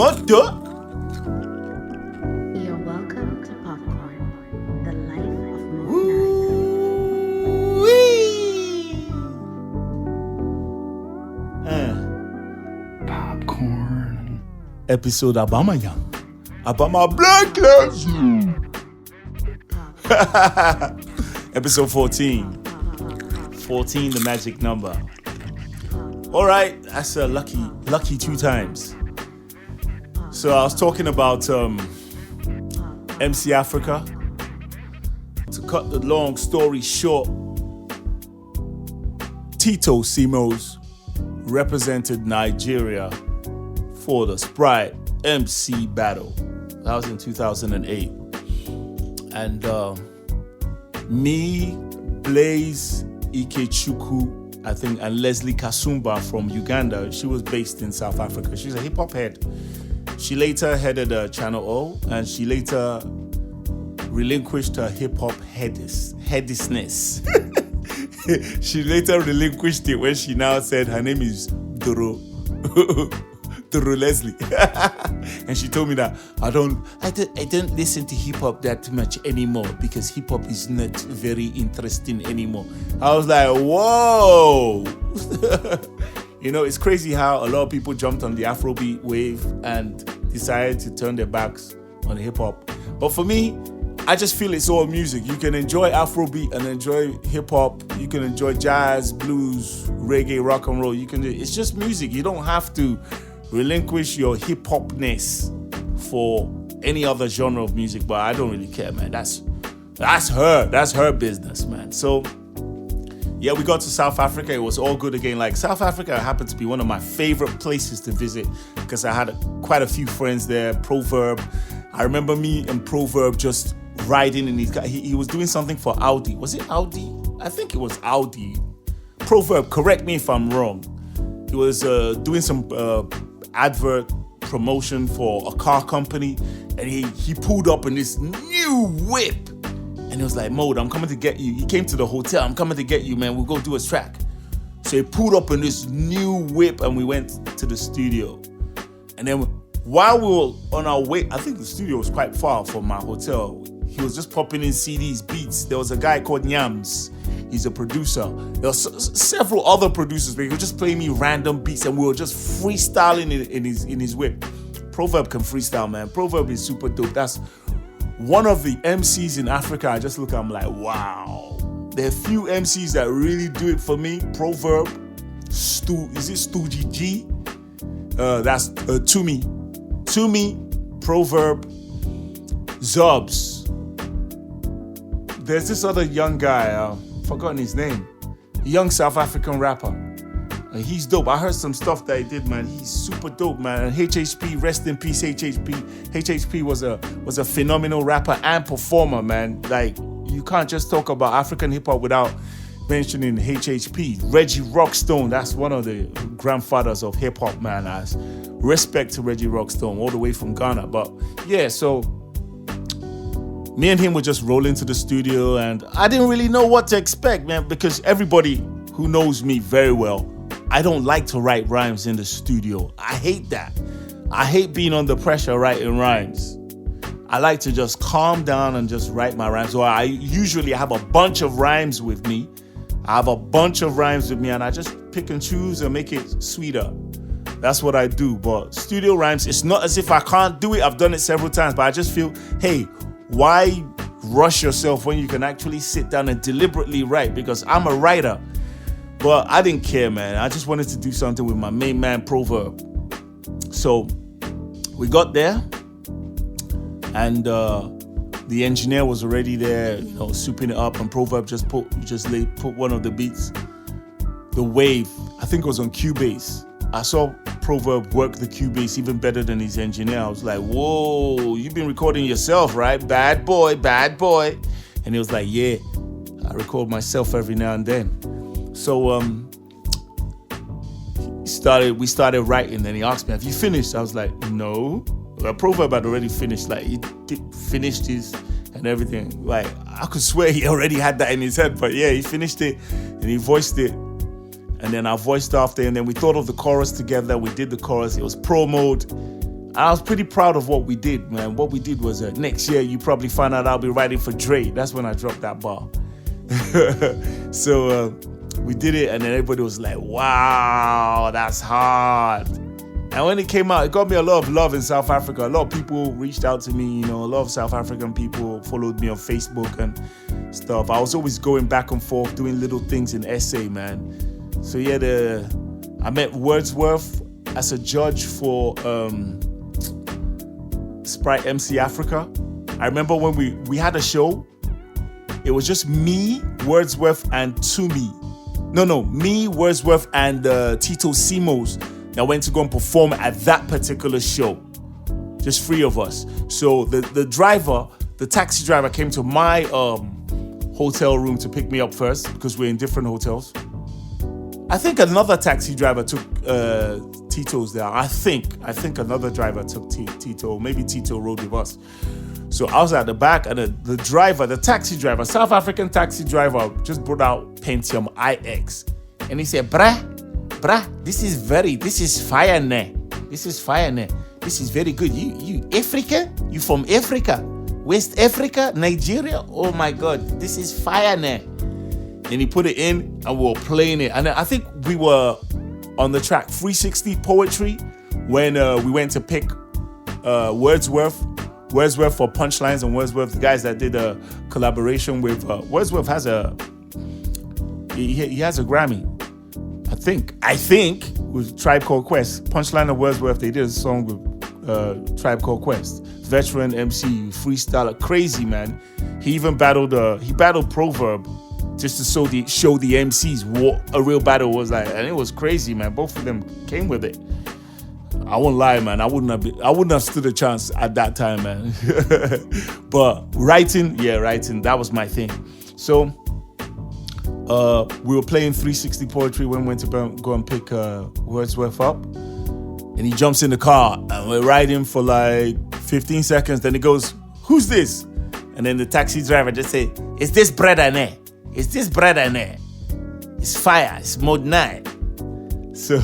Mother. You're welcome to Popkorn, the life of Modenine. Popcorn. Episode Abamaya. Abama Black Lives. Episode 14. 14, the magic number. All right, that's a lucky 2 times. So I was talking about Emcee Africa. To cut the long story short, Teeto Simos represented Nigeria for the Sprite Emcee battle. That was in 2008. And me, Blaze Ikechukwu, I think, and Leslie Kasumba from Uganda. She was based in South Africa. She's a hip-hop head. She later headed Channel O, and she later relinquished her hip-hop headishness. She later relinquished it when she now said her name is Doro Leslie. And she told me that I don't listen to hip-hop that much anymore because hip-hop is not very interesting anymore. I was like, whoa. You know, it's crazy how a lot of people jumped on the Afrobeat wave and decided to turn their backs on hip-hop. But for me, I just feel it's all music. You can enjoy Afrobeat and enjoy hip-hop. You can enjoy jazz, blues, reggae, rock and roll. It's just music. You don't have to relinquish your hip-hopness for any other genre of music. But I don't really care, man. That's her business, man. So yeah, we got to South Africa. It was all good again. Like, South Africa happened to be one of my favorite places to visit because I had quite a few friends there. Proverb. I remember me and Proverb just riding in his car. He was doing something for Audi. Was it Audi? I think it was Audi. Proverb, correct me if I'm wrong. He was doing some advert promotion for a car company, and he pulled up in this new whip. And he was like, Mode, I'm coming to get you. He came to the hotel. I'm coming to get you, man. We'll go do a track. So he pulled up in this new whip and we went to the studio. And then while we were on our way, I think the studio was quite far from my hotel. He was just popping in CDs, beats. There was a guy called Nyams. He's a producer. There were several other producers, but he was just playing me random beats and we were just freestyling in his whip. Proverb can freestyle, man. Proverb is super dope. That's one of the MCs in Africa. I just look at him like, wow. There are few MCs that really do it for me. Proverb, is it Stoogie G? That's Tumi, Proverb, Zobs. There's this other young guy, forgotten his name, a young South African rapper. He's dope. I heard some stuff that he did, man. He's super dope, man. And HHP, rest in peace, HHP. HHP was a phenomenal rapper and performer, man. Like, you can't just talk about African hip hop without mentioning HHP. Reggie Rockstone, that's one of the grandfathers of hip hop, man. As respect to Reggie Rockstone, all the way from Ghana. But yeah, so me and him were just rolling to the studio, and I didn't really know what to expect, man, because everybody who knows me very well, I don't like to write rhymes in the studio. I hate that. I hate being under pressure writing rhymes. I like to just calm down and just write my rhymes. So I usually have a bunch of rhymes with me. And I just pick and choose and make it sweeter. That's what I do. But studio rhymes, it's not as if I can't do it. I've done it several times, but I just feel, hey, why rush yourself when you can actually sit down and deliberately write? Because I'm a writer. But I didn't care, man. I just wanted to do something with my main man, Proverb. So we got there, and the engineer was already there, you know, souping it up. And Proverb just put one of the beats, the wave. I think it was on Cubase. I saw Proverb work the Cubase even better than his engineer. I was like, whoa, you've been recording yourself, right? Bad boy. And he was like, yeah, I record myself every now and then. So we started writing, and he asked me, have you finished? I was like, no. Well, Proverb had already finished, like he finished his and everything. Like, I could swear he already had that in his head, but yeah, he finished it and he voiced it. And then I voiced after, and then we thought of the chorus together. We did the chorus. It was Promode. I was pretty proud of what we did, man. What we did was next year you probably find out I'll be writing for Dre. That's when I dropped that bar. So we did it, and then everybody was like, wow, that's hard. And when it came out, it got me a lot of love in South Africa. A lot of people reached out to me, a lot of South African people followed me on Facebook and stuff. I was always going back and forth, doing little things in SA, man. So yeah, I met Wordsworth as a judge for Sprite Emcee Africa. I remember when we had a show, it was just me, Wordsworth, and Tumi. Me, Wordsworth, and Teeto Simos that went to go and perform at that particular show. Just 3 of us. So the taxi driver came to my hotel room to pick me up first because we're in different hotels. I think another taxi driver took Tito's there. I think another driver took Tito. Maybe Tito rode with us. So I was at the back, and the taxi driver, South African taxi driver, just brought out Pentium iX. And he said, bruh, this is fire, ne? This is fire, ne? This is very good. You African? You from Africa? West Africa? Nigeria? Oh my God, this is fire, ne? And he put it in, and we were playing it. And I think we were on the track 360 Poetry when we went to pick Wordsworth for Punchlines, and Wordsworth, the guys that did a collaboration with Wordsworth has he has a Grammy, I think with Tribe Called Quest. Punchline of Wordsworth, they did a song with Tribe Called Quest. Veteran MC, freestyler, crazy man. He even battled Proverb just to show the MCs what a real battle was like, and it was crazy, man. Both of them came with it. I won't lie, man. I wouldn't have stood a chance at that time, man. But writing, that was my thing. So we were playing 360 Poetry when we went to go and pick Wordsworth up, and he jumps in the car, and we're riding for like 15 seconds. Then he goes, "Who's this?" And then the taxi driver just said, "It's this brother there. It's this brother there. It's fire. It's Modenine." So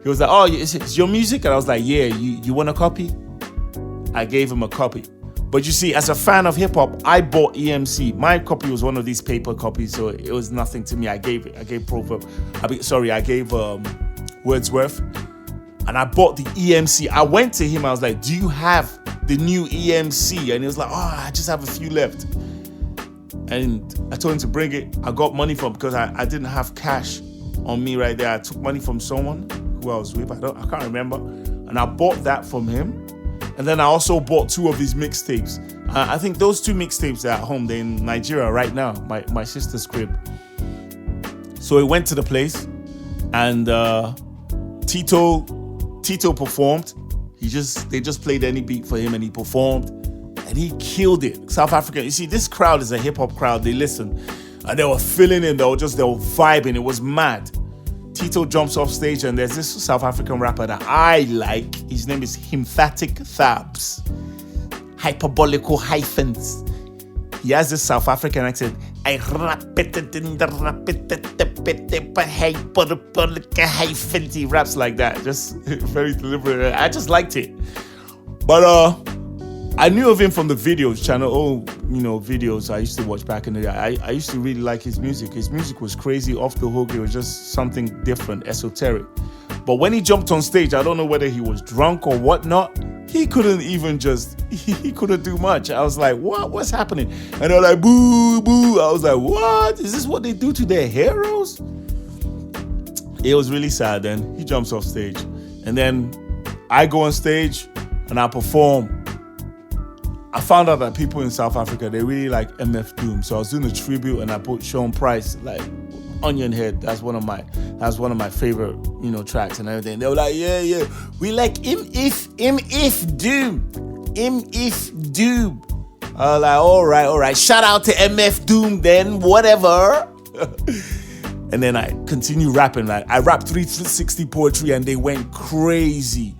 he was like, "Oh, it's your music?" And I was like, "Yeah, you want a copy?" I gave him a copy. But you see, as a fan of hip hop, I bought Emcee. My copy was one of these paper copies, so it was nothing to me. I gave Proverb. I gave Wordsworth, and I bought the Emcee. I went to him. I was like, "Do you have the new Emcee?" And he was like, "Oh, I just have a few left." And I told him to bring it. I got money from, because I didn't have cash on me right there. I took money from someone who I was with. I can't remember. And I bought that from him. And then I also bought 2 of his mixtapes. I think those 2 mixtapes are at home. They're in Nigeria right now, my sister's crib. So we went to the place, and Tito performed. They just played any beat for him, and he performed, and he killed it. South Africa, you see, this crowd is a hip hop crowd. They listen, and they were feeling it. They were vibing. It was mad. Tito jumps off stage, and there's this South African rapper that I like. His name is Emphatic Thabs. Hyperbolical hyphens. He has this South African accent. I rap it in the hyperbolical hyphens. He raps like that, just very deliberate. I just liked it. But I knew of him from the videos channel. Videos I used to watch back in the day. I used to really like his music. His music was crazy, off the hook. It was just something different, esoteric. But when he jumped on stage, I don't know whether he was drunk or whatnot. He couldn't he couldn't do much. I was like, what's happening? And they were like, boo, boo. I was like, what? Is this what they do to their heroes? It was really sad. Then he jumps off stage. And then I go on stage and I perform. I found out that people in South Africa, they really like MF Doom. So I was doing a tribute, and I put Sean Price, like Onion Head. That's one of my favorite, tracks and everything. They were like, yeah, we like MF Doom. MF Doom. I was like, all right. Shout out to MF Doom then, whatever. And then I continue rapping. Like I rapped 360 Poetry, and they went crazy.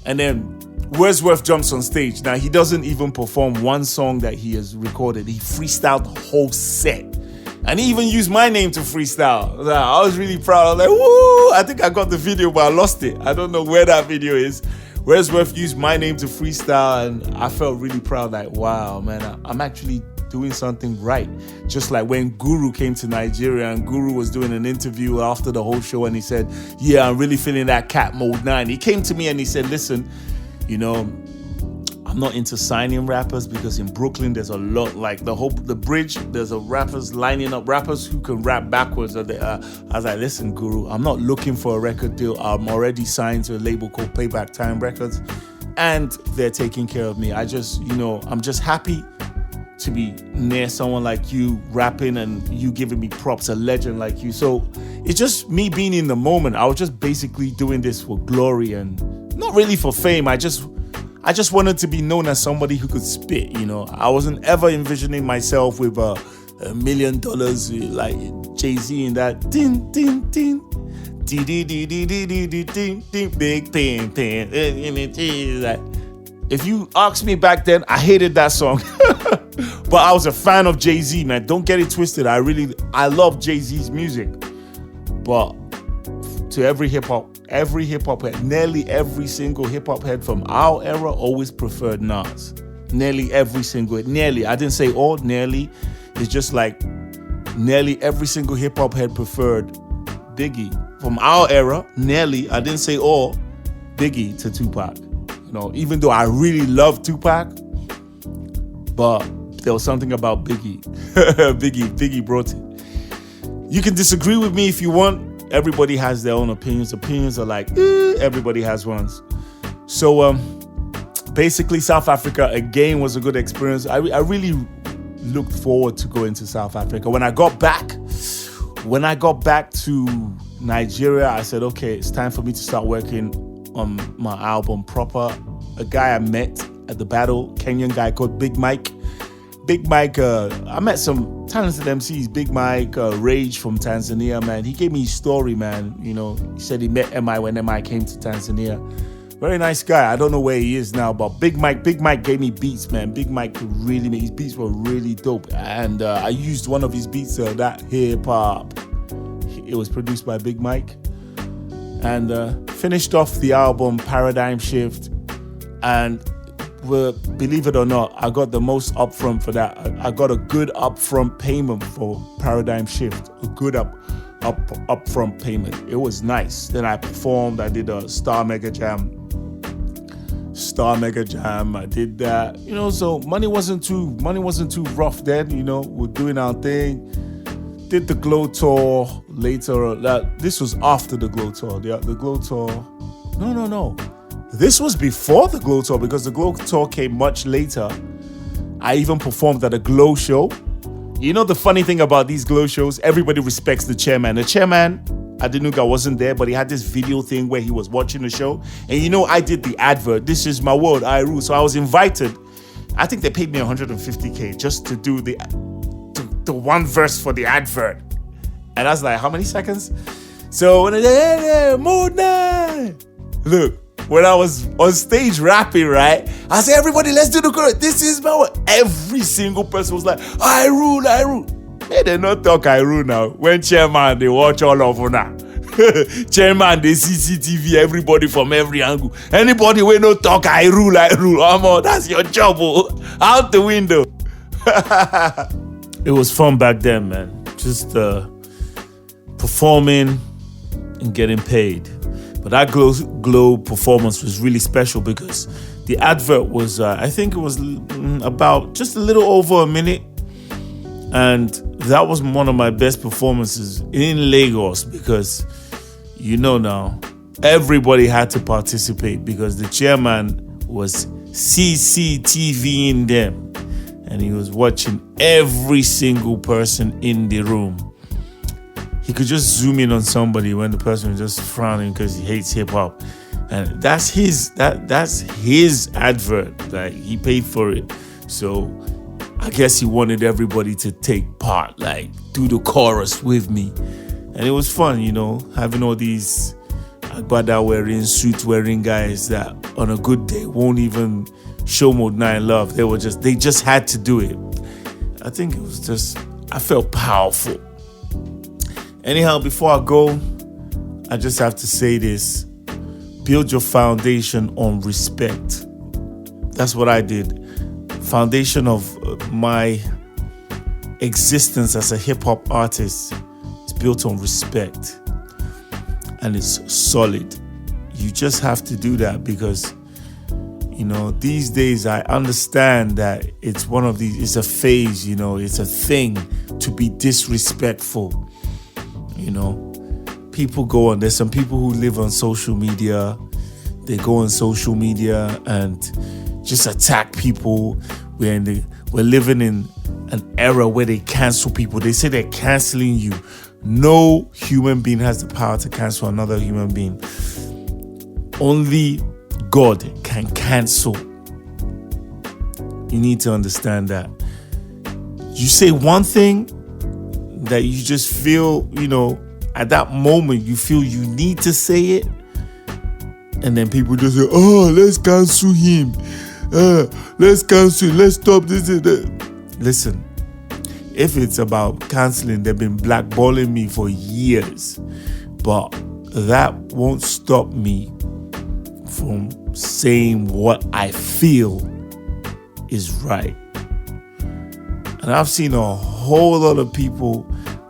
And then Wordsworth jumps on stage. Now, he doesn't even perform one song that he has recorded. He freestyled the whole set. And he even used my name to freestyle. I was really proud. I was like, woo! I think I got the video, but I lost it. I don't know where that video is. Wordsworth used my name to freestyle, and I felt really proud. Like, wow, man, I'm actually doing something right. Just like when Guru came to Nigeria, and Guru was doing an interview after the whole show, and he said, yeah, I'm really feeling that cat Modenine. He came to me and he said, listen, you know, I'm not into signing rappers, because in Brooklyn there's a lot, like the bridge, there's a rappers lining up, rappers who can rap backwards. I was like, listen, Guru, I'm not looking for a record deal. I'm already signed to a label called Payback Time Records, and they're taking care of me. I just, you know, I'm just happy to be near someone like you rapping, and you giving me props, a legend like you. So it's just me being in the moment. I was just basically doing this for glory and not really for fame. I just wanted to be known as somebody who could spit, you know. I wasn't ever envisioning myself with $1 million like Jay-Z in that tin tin tin big pen. If you ask me back then, I hated that song. But I was a fan of Jay-Z, man. Don't get it twisted. I love Jay-Z's music. But to every hip-hop head, nearly every single hip-hop head from our era always preferred Nas. Nearly, I didn't say all, nearly. It's just like nearly every single hip-hop head preferred Biggie. From our era, nearly, I didn't say all, Biggie to Tupac. You know, even though I really love Tupac, but there was something about Biggie. Biggie brought it. You can disagree with me if you want. Everybody has their own opinions. Opinions are like, everybody has ones. So basically, South Africa again was a good experience. I really looked forward to going to South Africa. When I got back to Nigeria, I said, okay, it's time for me to start working on my album proper. A guy I met at the battle, Kenyan guy called Big Mike. I met some talented MCs. Big Mike, Rage from Tanzania, man. He gave me his story, man. You know, he said he met MI when MI came to Tanzania. Very nice guy. I don't know where he is now, but Big Mike gave me beats, man. Big Mike could really make, his beats were really dope. And I used one of his beats, that hip hop. It was produced by Big Mike. And finished off the album Paradigm Shift. And believe it or not, I got the most upfront for that. I got a good upfront payment for Paradigm Shift. A good upfront payment. It was nice. Then I performed. I did a Star Mega Jam. I did that. You know, so money wasn't too rough then. You know, we're doing our thing. Did the Glo tour later. This was after the Glo tour. The Glo tour. No. This was before the Glo tour, because the Glo tour came much later. I even performed at a Glo Show. You know the funny thing about these Glo shows, everybody respects the chairman. The chairman, Adenuga, wasn't there, but he had this video thing where he was watching the show. And you know, I did the advert. This is my world, I rule. So I was invited. I think they paid me $150K just to do the one verse for the advert. And I was like, how many seconds? So when I said, hey, Modenine. Look. When I was on stage rapping, right, I said, everybody, let's do the chorus. This is my word. Every single person was like, I rule. Hey, they not talk I rule now. When chairman, they watch all of now. Chairman, they CCTV, everybody from every angle. Anybody will not talk I rule. That's your job. Out the window. It was fun back then, man. Just performing and getting paid. But that Glo performance was really special because the advert was, I think it was about just a little over a minute. And that was one of my best performances in Lagos because, you know now, everybody had to participate because the chairman was CCTVing them. And he was watching every single person in the room. He could just zoom in on somebody when the person was just frowning because he hates hip hop, and that's his advert. Like, he paid for it, so I guess he wanted everybody to take part, like do the chorus with me, and it was fun, you know, having all these agbada wearing, suit wearing guys that on a good day won't even show Modenine love. They just had to do it. I think it was just, I felt powerful. Anyhow, before I go, I just have to say this. build your foundation on respect. That's what I did. Foundation of my existence as a hip-hop artist is built on respect, and it's solid. You just have to do that because, you know, these days I understand that it's one of these, it's a phase, you know, it's a thing to be disrespectful. You know, people go on, there's some people who live on social media, they go on social media and just attack people. We're living in an era where they cancel people. They say they're canceling you. No human being has the power to cancel another human being. Only God can cancel. You need to understand that. You say one thing that you just feel, you know, at that moment you feel you need to say it, and then people just say, oh, let's cancel him. Let's cancel, let's stop this and that. Listen, if it's about canceling, they've been blackballing me for years, but that won't stop me from saying what I feel is right. And I've seen a whole lot of people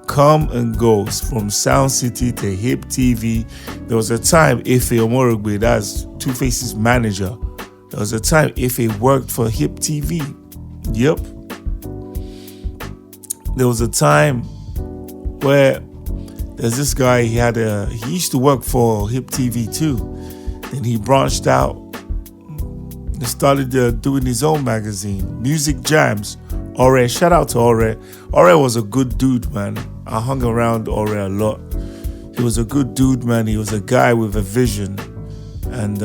come and go from Sound City to Hip TV. There was a time Ife Omorogbe, that's Two Faces manager, there was a time Ife worked for Hip TV. Yep. There was a time where there's this guy, he used to work for Hip TV too. Then he branched out and started doing his own magazine, Music Jams. Ore, shout out to Ore. Ore was a good dude, man. I hung around Ore a lot. He was a good dude, man. He was a guy with a vision. And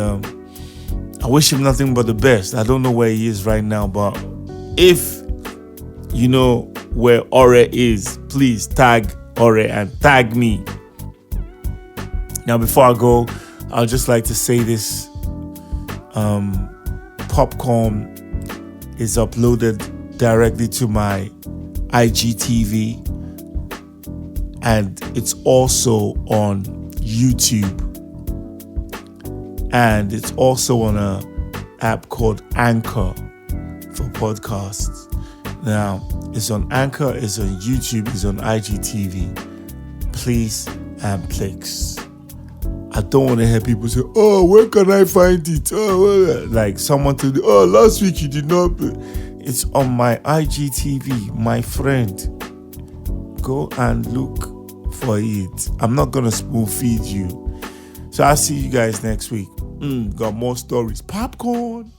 I wish him nothing but the best. I don't know where he is right now, but if you know where Ore is, please tag Ore and tag me. Now, before I go, I'd just like to say this. Popcorn is uploaded directly to my IGTV, and it's also on YouTube, and it's also on an app called Anchor for podcasts. Now, it's on Anchor, it's on YouTube, it's on IGTV. Please and please, I don't want to hear people say, oh, where can I find it? Oh, like someone told me, oh, last week you did not. It's on my IGTV, my friend. Go and look for it. I'm not going to spoon feed you. So I'll see you guys next week. Got more stories. Popcorn.